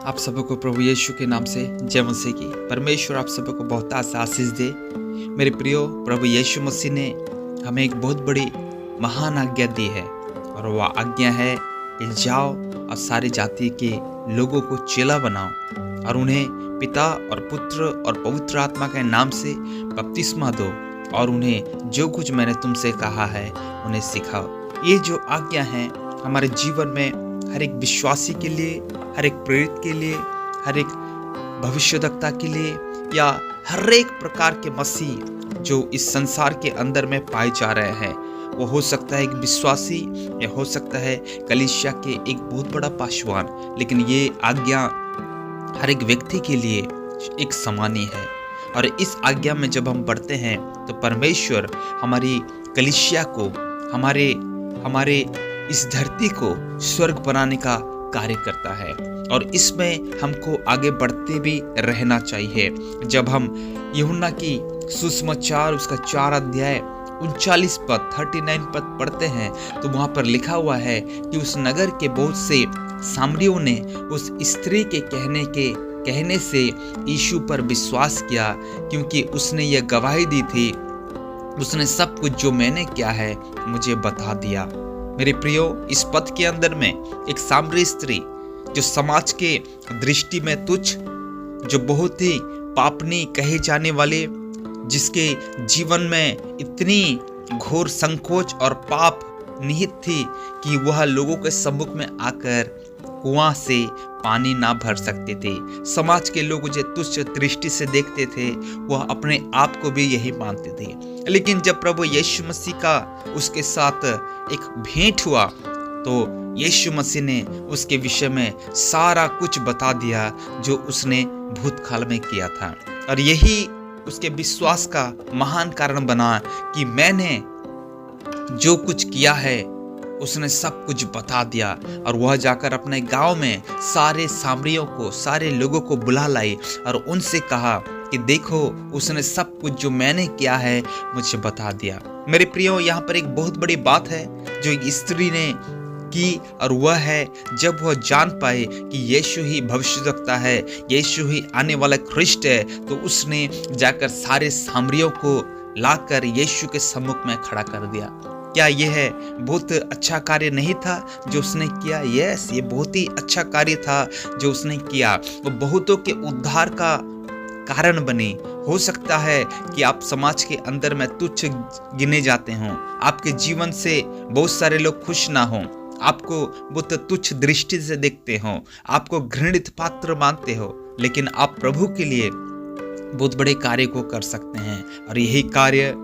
आप सबको प्रभु यीशु के नाम से जय मसीह की। परमेश्वर आप सबको बहुत आशीष दे। मेरे प्रियो, प्रभु यीशु मसीह ने हमें एक बहुत बड़ी महान आज्ञा दी है और वह आज्ञा है कि जाओ और सारी जाति के लोगों को चेला बनाओ और उन्हें पिता और पुत्र और पवित्र आत्मा के नाम से बपतिस्मा दो और उन्हें जो कुछ मैंने तुमसे कहा है उन्हें सिखाओ। ये जो आज्ञा है हमारे जीवन में हर एक विश्वासी के लिए, हर एक प्रेरित के लिए, हर एक भविष्यवक्ता के लिए या हर एक प्रकार के मसीह जो इस संसार के अंदर में पाए जा रहे हैं, वो हो सकता है एक विश्वासी या हो सकता है कलीसिया के एक बहुत बड़ा पासवान, लेकिन ये आज्ञा हर एक व्यक्ति के लिए एक समान ही है। और इस आज्ञा में जब हम बढ़ते हैं तो परमेश्वर हमारी कलीसिया को, हमारे इस धरती को स्वर्ग बनाने का कार्य करता है और इसमें हमको आगे बढ़ते भी रहना चाहिए। जब हम यूहन्ना की सुसमाचार उसका 4 अध्याय 39 पद 39 पद पढ़ते हैं तो वहां पर लिखा हुआ है कि उस नगर के बहुत से सामरियों ने उस स्त्री के कहने से यीशु पर विश्वास किया, क्योंकि उसने यह गवाही दी थी, उसने सब कुछ जो मैंने किया है मुझे बता दिया। मेरे प्रियो, इस पद के अंदर में एक सामरी स्त्री जो समाज के दृष्टि में तुच्छ, जो बहुत ही पापनी कहे जाने वाले, जिसके जीवन में इतनी घोर संकोच और पाप निहित थी कि वह लोगों के सम्मुख में आकर कुआं से पानी ना भर सकते थे। समाज के लोग जो तुच्छ दृष्टि से देखते थे वह अपने आप को भी यही मानते थे। लेकिन जब प्रभु यीशु मसीह का उसके साथ एक भेंट हुआ तो यीशु मसीह ने उसके विषय में सारा कुछ बता दिया जो उसने भूतकाल में किया था, और यही उसके विश्वास का महान कारण बना कि मैंने जो कुछ किया है उसने सब कुछ बता दिया। और वह जाकर अपने गांव में सारे सामरियों को, सारे लोगों को बुला लाई और उनसे कहा कि देखो, उसने सब कुछ जो मैंने किया है मुझे बता दिया। मेरे प्रियो, यहाँ पर एक बहुत बड़ी बात है जो एक स्त्री ने की, और वह है जब वह जान पाए कि यीशु ही भविष्यवक्ता है, यीशु ही आने वाला ख्रिस्ट है, तो उसने जाकर सारे सामरियों को लाकर यीशु के सम्मुख में खड़ा कर दिया। क्या यह बहुत अच्छा कार्य नहीं था जो उसने किया? यस, ये बहुत ही अच्छा कार्य था जो उसने किया। वो बहुतों के उद्धार का कारण बने। हो सकता है कि आप समाज के अंदर में तुच्छ गिने जाते हों, आपके जीवन से बहुत सारे लोग खुश ना हों, आपको बहुत तुच्छ दृष्टि से देखते हों, आपको घृणित पात्र मानते हो, लेकिन आप प्रभु के लिए बहुत बड़े कार्य को कर सकते हैं। और यही कार्य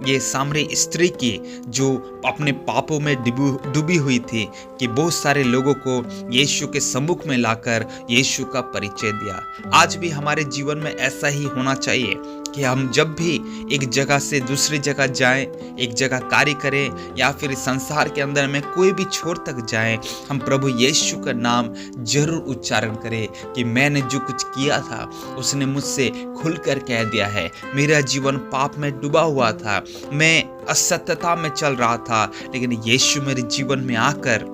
ये सामरी स्त्री की, जो अपने पापों में डूबी हुई थी, कि बहुत सारे लोगों को यीशु के सम्मुख में लाकर यीशु का परिचय दिया। आज भी हमारे जीवन में ऐसा ही होना चाहिए कि हम जब भी एक जगह से दूसरी जगह जाएं, एक जगह कार्य करें या फिर संसार के अंदर में कोई भी छोर तक जाएं, हम प्रभु यीशु का नाम जरूर उच्चारण करें कि मैंने जो कुछ किया था उसने मुझसे खुलकर कह दिया है। मेरा जीवन पाप में डूबा हुआ था, मैं असत्यता में चल रहा था, लेकिन यीशु मेरे जीवन में आकर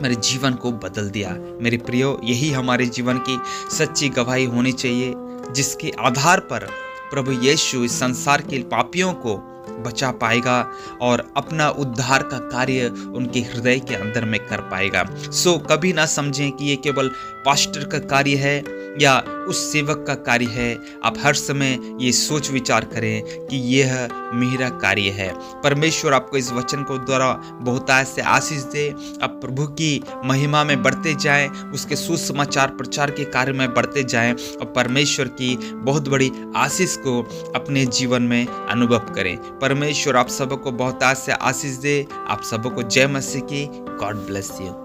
मेरे जीवन को बदल दिया। मेरे प्रियो, यही हमारे जीवन की सच्ची गवाही होनी चाहिए, जिसके आधार पर प्रभु यीशु इस संसार के पापियों को बचा पाएगा और अपना उद्धार का कार्य उनके हृदय के अंदर में कर पाएगा। सो कभी ना समझें कि ये केवल पास्टर का कार्य है या उस सेवक का कार्य है। आप हर समय ये सोच विचार करें कि यह मेरा कार्य है। परमेश्वर आपको इस वचन को द्वारा बहुतायत से आशीष दे। आप प्रभु की महिमा में बढ़ते जाएं, उसके सुसमाचार प्रचार के कार्य में बढ़ते जाएं और परमेश्वर की बहुत बड़ी आशीष को अपने जीवन में अनुभव करें। परमेश्वर आप सबको बहुतायत से आशीष दे। आप सबको जय मसीह की। God bless you.